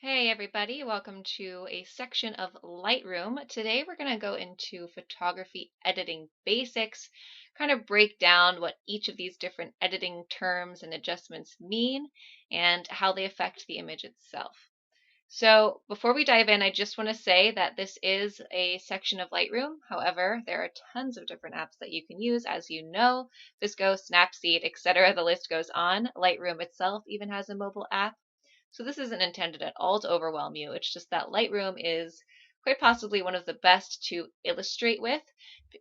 Hey everybody, welcome to a section of Lightroom. Today we're going to go into photography editing basics, kind of break down what each of these different editing terms and adjustments mean and how they affect the image itself. So before we dive in, I just want to say that this is a section of Lightroom. However, there are tons of different apps that you can use, as you know, VSCO, Snapseed, etc. The list goes on. Lightroom itself even has a mobile app. So this isn't intended at all to overwhelm you. It's just that Lightroom is quite possibly one of the best to illustrate with.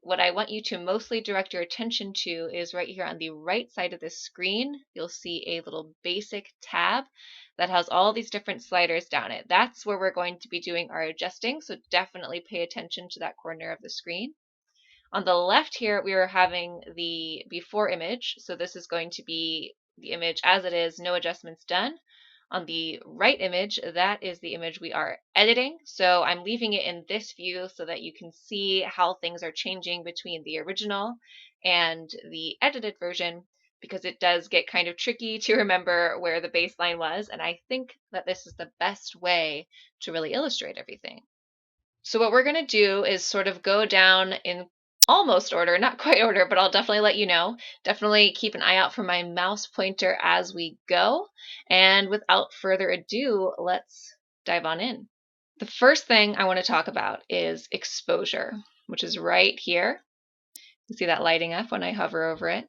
What I want you to mostly direct your attention to is right here on the right side of the screen. You'll see a little basic tab that has all these different sliders down it. That's where we're going to be doing our adjusting, so definitely pay attention to that corner of the screen. On the left here, we are having the before image, so this is going to be the image as it is, no adjustments done. On the right image, that is the image we are editing. So I'm leaving it in this view so that you can see how things are changing between the original and the edited version, because it does get kind of tricky to remember where the baseline was. And I think that this is the best way to really illustrate everything. So what we're going to do is sort of go down in almost order, not quite order, but I'll definitely let you know. Definitely keep an eye out for my mouse pointer as we go. And without further ado, let's dive on in. The first thing I want to talk about is exposure, which is right here. You see that lighting up when I hover over it.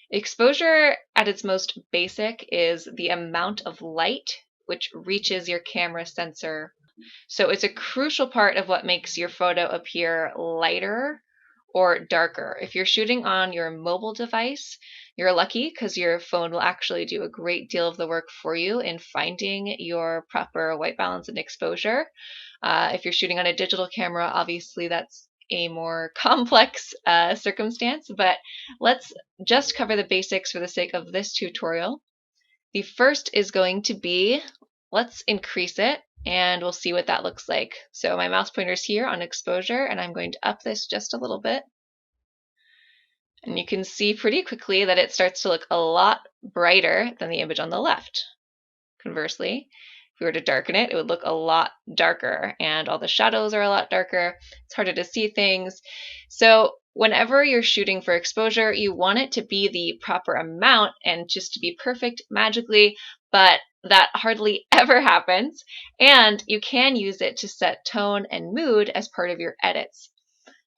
Exposure at its most basic is the amount of light which reaches your camera sensor. So it's a crucial part of what makes your photo appear lighter or darker. If you're shooting on your mobile device, you're lucky because your phone will actually do a great deal of the work for you in finding your proper white balance and exposure. If you're shooting on a digital camera, obviously that's a more complex circumstance, but let's just cover the basics for the sake of this tutorial. The first is going to be, let's increase it and we'll see what that looks like. So my mouse pointer is here on exposure and I'm going to up this just a little bit. And you can see pretty quickly that it starts to look a lot brighter than the image on the left. Conversely, if we were to darken it, it would look a lot darker and all the shadows are a lot darker. It's harder to see things. So whenever you're shooting for exposure, you want it to be the proper amount and just to be perfect magically, but that hardly ever happens. And you can use it to set tone and mood as part of your edits.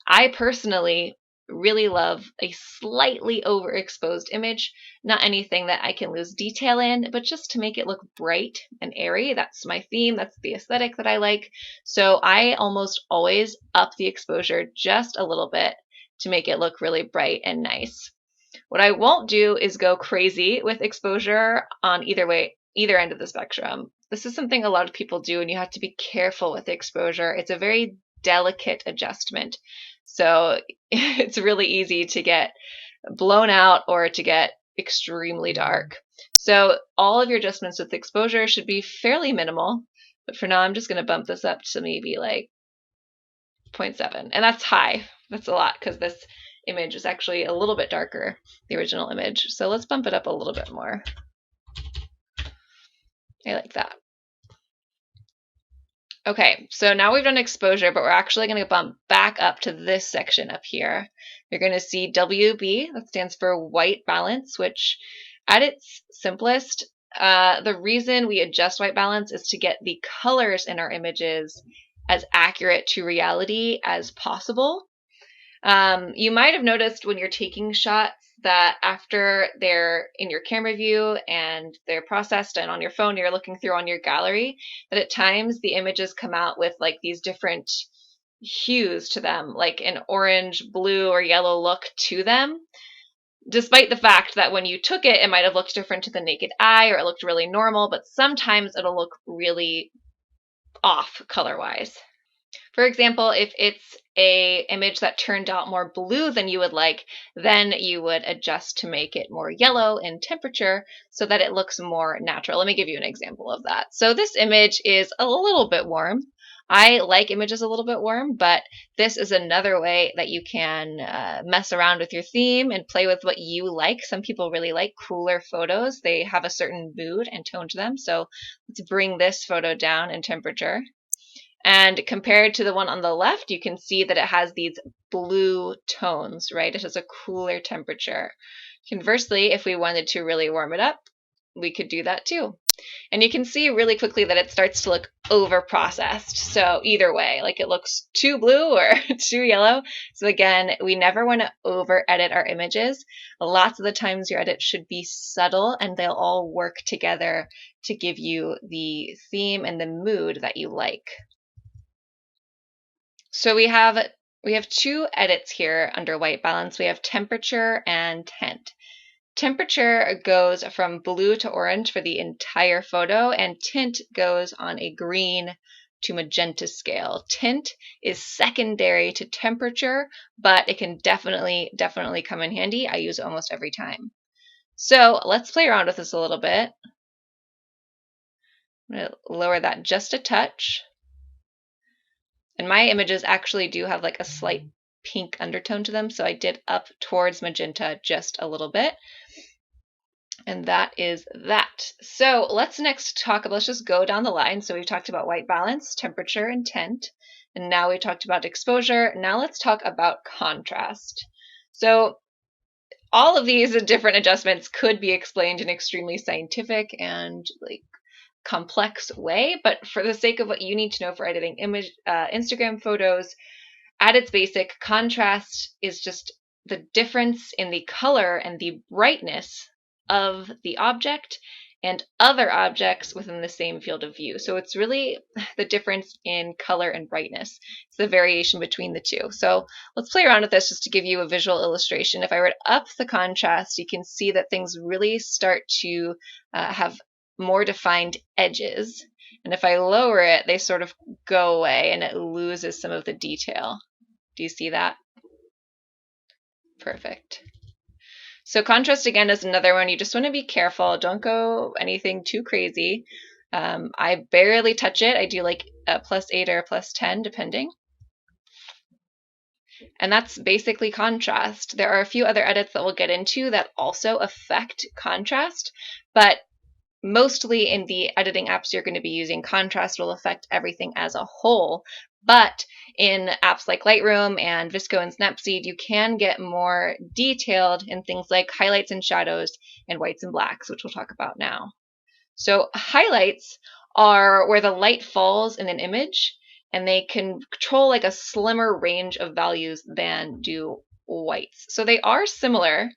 I personally really love a slightly overexposed image, not anything that I can lose detail in, but just to make it look bright and airy. That's my theme, that's the aesthetic that I like. So I almost always up the exposure just a little bit to make it look really bright and nice. What I won't do is go crazy with exposure on either end of the spectrum. This is something a lot of people do, and you have to be careful with exposure. It's a very delicate adjustment. So it's really easy to get blown out or to get extremely dark. So all of your adjustments with exposure should be fairly minimal. But for now, I'm just going to bump this up to maybe like 0.7. And that's high. That's a lot because this image is actually a little bit darker, the original image. So let's bump it up a little bit more. I like that. Okay, so now we've done exposure, but we're actually going to bump back up to this section up here. You're going to see WB, that stands for white balance, which at its simplest, the reason we adjust white balance is to get the colors in our images as accurate to reality as possible. You might have noticed when you're taking shots that after they're in your camera view and they're processed and on your phone you're looking through on your gallery, that at times the images come out with like these different hues to them, like an orange, blue, or yellow look to them, despite the fact that when you took it, it might have looked different to the naked eye or it looked really normal, but sometimes it'll look really off color-wise. For example, if it's a image that turned out more blue than you would like, then you would adjust to make it more yellow in temperature so that it looks more natural. Let me give you an example of that. So this image is a little bit warm. I like images a little bit warm, but this is another way that you can mess around with your theme and play with what you like. Some people really like cooler photos. They have a certain mood and tone to them. So let's bring this photo down in temperature. And compared to the one on the left, you can see that it has these blue tones, right? It has a cooler temperature. Conversely, if we wanted to really warm it up, we could do that too. And you can see really quickly that it starts to look over processed. So either way, like it looks too blue or too yellow. So again, we never want to over edit our images. Lots of the times your edit should be subtle and they'll all work together to give you the theme and the mood that you like. So we have two edits here under white balance. We have temperature and tint. Temperature goes from blue to orange for the entire photo, and tint goes on a green to magenta scale. Tint is secondary to temperature, but it can definitely come in handy. I use it almost every time. So let's play around with this a little bit. I'm going to lower that just a touch. And my images actually do have like a slight pink undertone to them, so I did up towards magenta just a little bit. And that is that. So let's next talk about, let's just go down the line. So we've talked about white balance, temperature, and tint. And now we talked about exposure. Now let's talk about contrast. So all of these different adjustments could be explained in extremely scientific and like complex way, but for the sake of what you need to know for editing image Instagram photos, at its basic, contrast is just the difference in the color and the brightness of the object and other objects within the same field of view. So it's really the difference in color and brightness. It's the variation between the two. So let's play around with this just to give you a visual illustration. If I were to up the contrast, you can see that things really start to have more defined edges. And if I lower it, they sort of go away and it loses some of the detail. Do you see that? Perfect. So contrast again is another one. You just want to be careful. Don't go anything too crazy. I barely touch it. I do like a +8 or a +10 depending. And that's basically contrast. There are a few other edits that we'll get into that also affect contrast, but mostly in the editing apps you're going to be using, contrast will affect everything as a whole. But in apps like Lightroom and VSCO and Snapseed, you can get more detailed in things like highlights and shadows and whites and blacks, which we'll talk about now. So highlights are where the light falls in an image, and they can control like a slimmer range of values than do whites. So they are similar,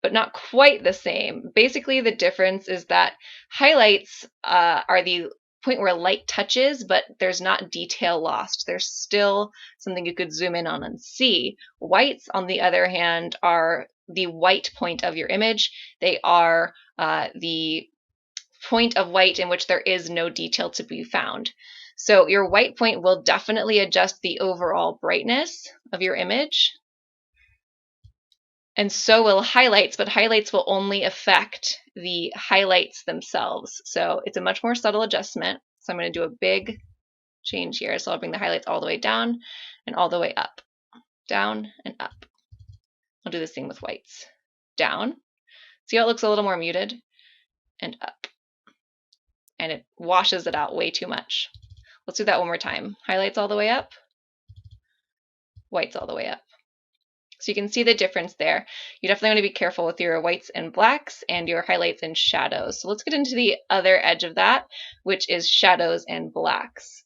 but not quite the same. Basically, the difference is that highlights are the point where light touches, but there's not detail lost. There's still something you could zoom in on and see. Whites, on the other hand, are the white point of your image. They are the point of white in which there is no detail to be found. So your white point will definitely adjust the overall brightness of your image. And so will highlights, but highlights will only affect the highlights themselves. So it's a much more subtle adjustment. So I'm going to do a big change here. So I'll bring the highlights all the way down and all the way up. Down and up. I'll do the same with whites. Down. See how it looks a little more muted? And up. And it washes it out way too much. Let's do that one more time. Highlights all the way up. Whites all the way up. So you can see the difference there. You definitely want to be careful with your whites and blacks and your highlights and shadows. So let's get into the other edge of that, which is shadows and blacks.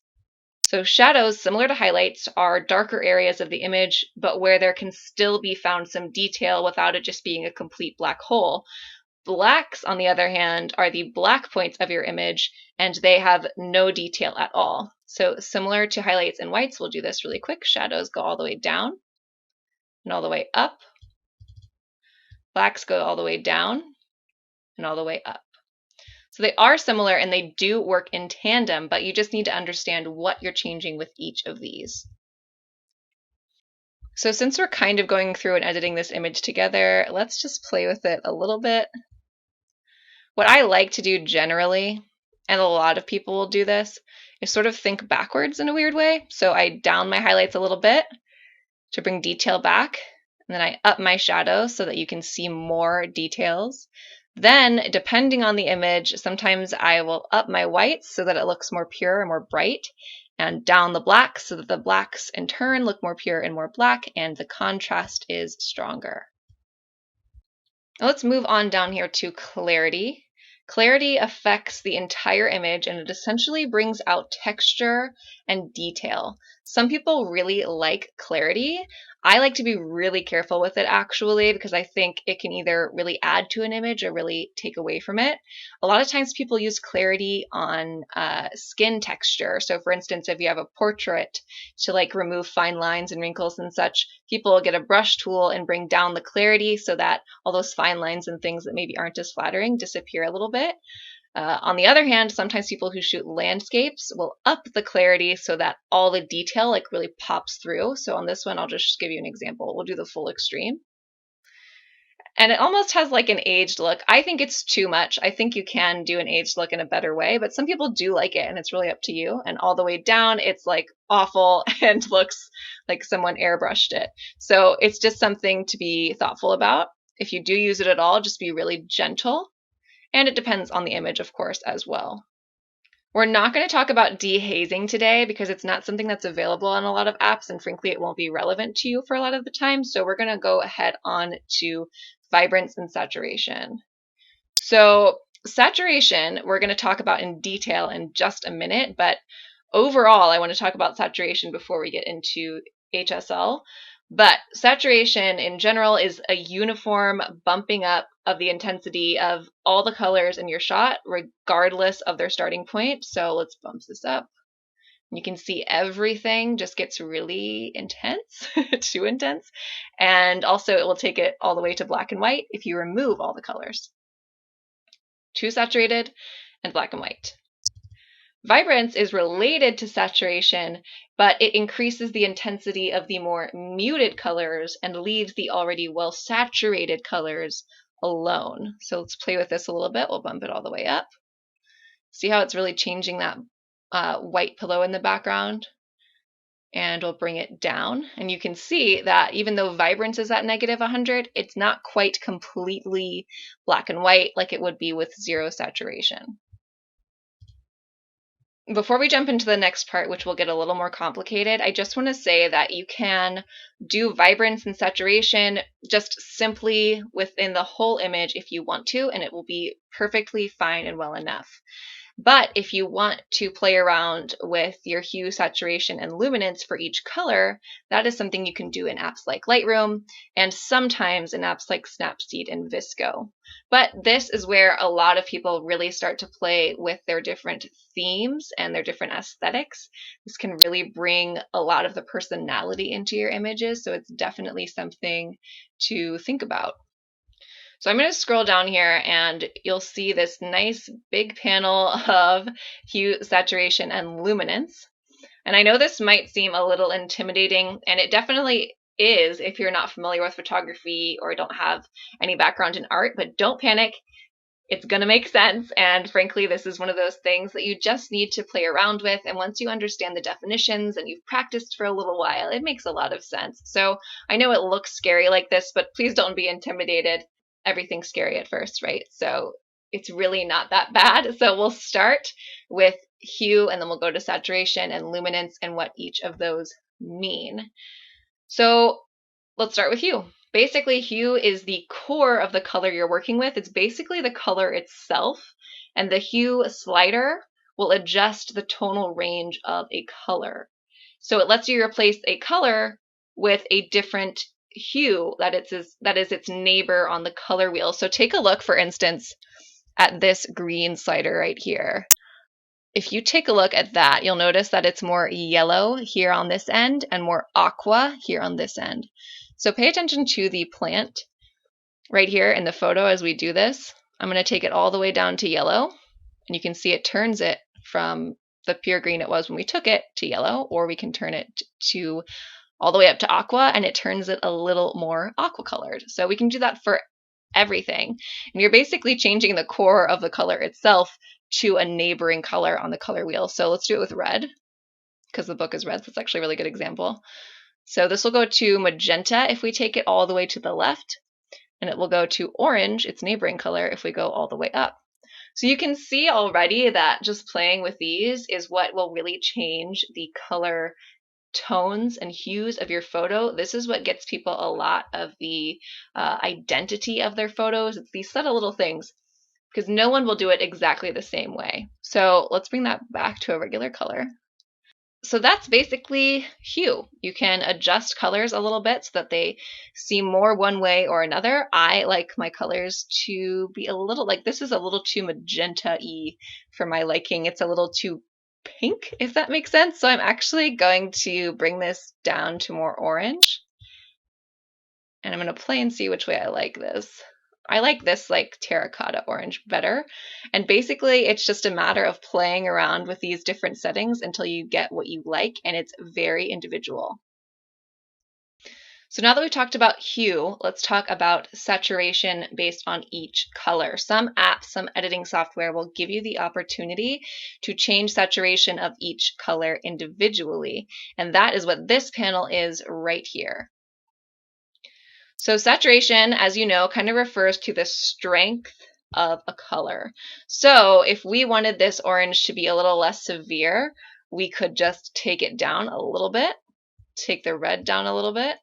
So shadows, similar to highlights, are darker areas of the image, but where there can still be found some detail without it just being a complete black hole. Blacks, on the other hand, are the black points of your image, and they have no detail at all. So similar to highlights and whites, we'll do this really quick. Shadows go all the way down and all the way up. Blacks go all the way down and all the way up. So they are similar and they do work in tandem, but you just need to understand what you're changing with each of these. So since we're kind of going through and editing this image together, let's just play with it a little bit. What I like to do generally, and a lot of people will do this, is sort of think backwards in a weird way. So I down my highlights a little bit to bring detail back, and then I up my shadow so that you can see more details. Then, depending on the image, sometimes I will up my whites so that it looks more pure and more bright, and down the blacks so that the blacks in turn look more pure and more black, and the contrast is stronger. Now let's move on down here to clarity. Clarity affects the entire image and it essentially brings out texture and detail. Some people really like clarity. I like to be really careful with it actually because I think it can either really add to an image or really take away from it. A lot of times people use clarity on skin texture. So for instance, if you have a portrait to like remove fine lines and wrinkles and such, people will get a brush tool and bring down the clarity so that all those fine lines and things that maybe aren't as flattering disappear a little bit. On the other hand, sometimes people who shoot landscapes will up the clarity so that all the detail like really pops through. So on this one, I'll just give you an example. We'll do the full extreme. And it almost has like an aged look. I think it's too much. I think you can do an aged look in a better way, but some people do like it and it's really up to you. And all the way down, it's like awful and looks like someone airbrushed it. So it's just something to be thoughtful about. If you do use it at all, just be really gentle. And it depends on the image, of course, as well. We're not going to talk about dehazing today because it's not something that's available on a lot of apps, and frankly, it won't be relevant to you for a lot of the time. So we're going to go ahead on to vibrance and saturation. So saturation, we're going to talk about in detail in just a minute, but overall, I want to talk about saturation before we get into HSL. But saturation in general is a uniform bumping up of the intensity of all the colors in your shot, regardless of their starting point. So let's bump this up. You can see everything just gets really intense, too intense. And also it will take it all the way to black and white if you remove all the colors. Too saturated and black and white. Vibrance is related to saturation, but it increases the intensity of the more muted colors and leaves the already well saturated colors alone. So let's play with this a little bit. We'll bump it all the way up. See how it's really changing that white pillow in the background? And we'll bring it down. And you can see that even though vibrance is at negative 100, it's not quite completely black and white like it would be with zero saturation. Before we jump into the next part, which will get a little more complicated, I just want to say that you can do vibrance and saturation just simply within the whole image if you want to, and it will be perfectly fine and well enough. But if you want to play around with your hue, saturation, and luminance for each color, that is something you can do in apps like Lightroom and sometimes in apps like Snapseed and VSCO. But this is where a lot of people really start to play with their different themes and their different aesthetics. This can really bring a lot of the personality into your images, so it's definitely something to think about. So I'm going to scroll down here and you'll see this nice big panel of hue, saturation, and luminance. And I know this might seem a little intimidating, and it definitely is if you're not familiar with photography or don't have any background in art, but don't panic. It's going to make sense. And frankly, this is one of those things that you just need to play around with. And once you understand the definitions and you've practiced for a little while, it makes a lot of sense. So I know it looks scary like this, but please don't be intimidated. Everything's scary at first, right? So it's really not that bad. So we'll start with hue and then we'll go to saturation and luminance and what each of those mean. So let's start with hue. Basically, hue is the core of the color you're working with. It's basically the color itself, and the hue slider will adjust the tonal range of a color. So it lets you replace a color with a different hue that is its neighbor on the color wheel. So take a look, for instance, at this green slider right here. If you take a look at that, you'll notice that it's more yellow here on this end and more aqua here on this end. So pay attention to the plant right here in the photo as we do this. I'm going to take it all the way down to yellow, and you can see it turns it from the pure green it was when we took it to yellow, or we can turn it to all the way up to aqua, and it turns it a little more aqua colored. So we can do that for everything. And you're basically changing the core of the color itself to a neighboring color on the color wheel. So let's do it with red, because the book is red, so it's actually a really good example. So this will go to magenta if we take it all the way to the left, and it will go to orange, its neighboring color, if we go all the way up. So you can see already that just playing with these is what will really change the color tones and hues of your photo. This is what gets people a lot of the identity of their photos. It's these subtle little things, because no one will do it exactly the same way. So let's bring that back to a regular color. So that's basically hue. You can adjust colors a little bit so that they seem more one way or another. I like my colors to be a little, like, this is a little too magenta-y for my liking. It's a little too pink, if that makes sense. So I'm actually going to bring this down to more orange. And I'm going to play and see which way I like this. I like this like terracotta orange better. And basically it's just a matter of playing around with these different settings until you get what you like, and it's very individual. So now that we've talked about hue, let's talk about saturation based on each color. Some apps, some editing software will give you the opportunity to change saturation of each color individually. And that is what this panel is right here. So saturation, as you know, kind of refers to the strength of a color. So if we wanted this orange to be a little less severe, we could just take it down a little bit, take the red down a little bit,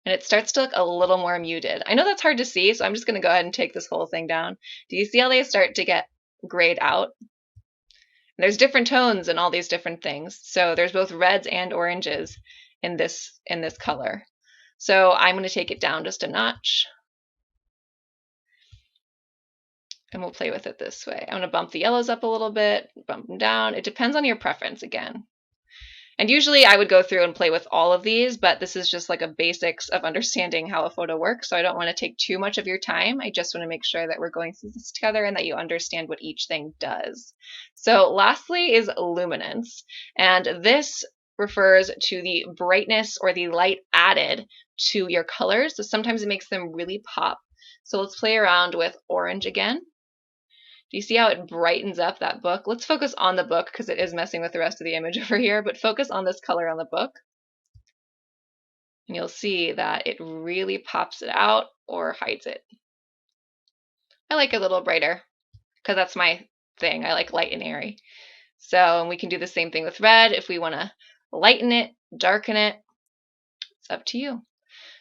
and it starts to look a little more muted. I know that's hard to see, so I'm just going to go ahead and take this whole thing down. Do you see how they start to get grayed out? And there's different tones and all these different things. So there's both reds and oranges in this color. So I'm going to take it down just a notch. And we'll play with it this way. I'm going to bump the yellows up a little bit, bump them down. It depends on your preference again. And usually I would go through and play with all of these, but this is just like a basics of understanding how a photo works. So I don't want to take too much of your time. I just want to make sure that we're going through this together and that you understand what each thing does. So lastly is luminance. And this refers to the brightness or the light added to your colors. So sometimes it makes them really pop. So let's play around with orange again. Do you see how it brightens up that book? Let's focus on the book because it is messing with the rest of the image over here, but focus on this color on the book. And you'll see that it really pops it out or hides it. I like it a little brighter because that's my thing. I like light and airy. So we can do the same thing with red. If we want to lighten it, darken it, it's up to you.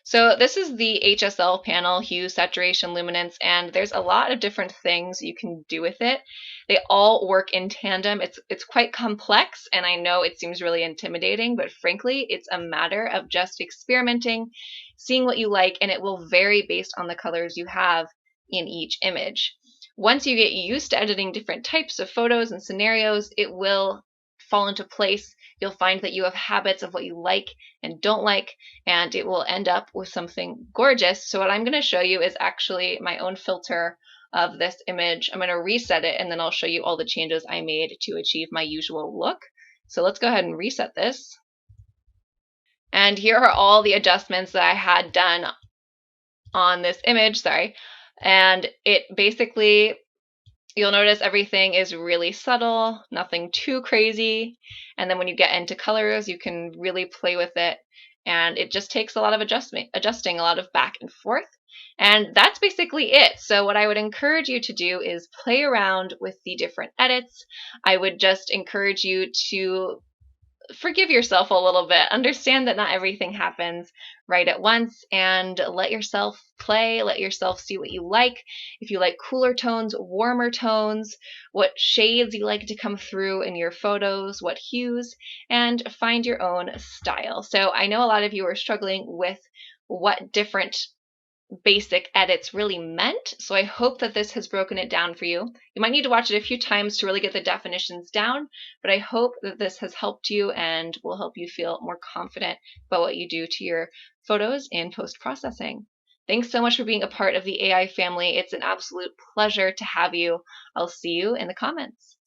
So this is the HSL panel, hue, saturation, luminance, and there's a lot of different things you can do with it. They all work in tandem. It's quite complex, and I know it seems really intimidating, but frankly, it's a matter of just experimenting, seeing what you like, and it will vary based on the colors you have in each image. Once you get used to editing different types of photos and scenarios, it will fall into place. You'll find that you have habits of what you like and don't like, and it will end up with something gorgeous. So what I'm going to show you is actually my own filter of this image. I'm going to reset it, and then I'll show you all the changes I made to achieve my usual look. So let's go ahead and reset this. And here are all the adjustments that I had done on this image, and it basically, you'll notice everything is really subtle, nothing too crazy. And then when you get into colors, you can really play with it. And it just takes a lot of adjusting, a lot of back and forth. And that's basically it. So what I would encourage you to do is play around with the different edits. I would just encourage you to forgive yourself a little bit. Understand that not everything happens right at once, and let yourself play, let yourself see what you like. If you like cooler tones, warmer tones, what shades you like to come through in your photos, what hues, and find your own style. So I know a lot of you are struggling with what different basic edits really meant. So I hope that this has broken it down for you. You might need to watch it a few times to really get the definitions down, but I hope that this has helped you and will help you feel more confident about what you do to your photos in post-processing. Thanks so much for being a part of the AI family. It's an absolute pleasure to have you. I'll see you in the comments.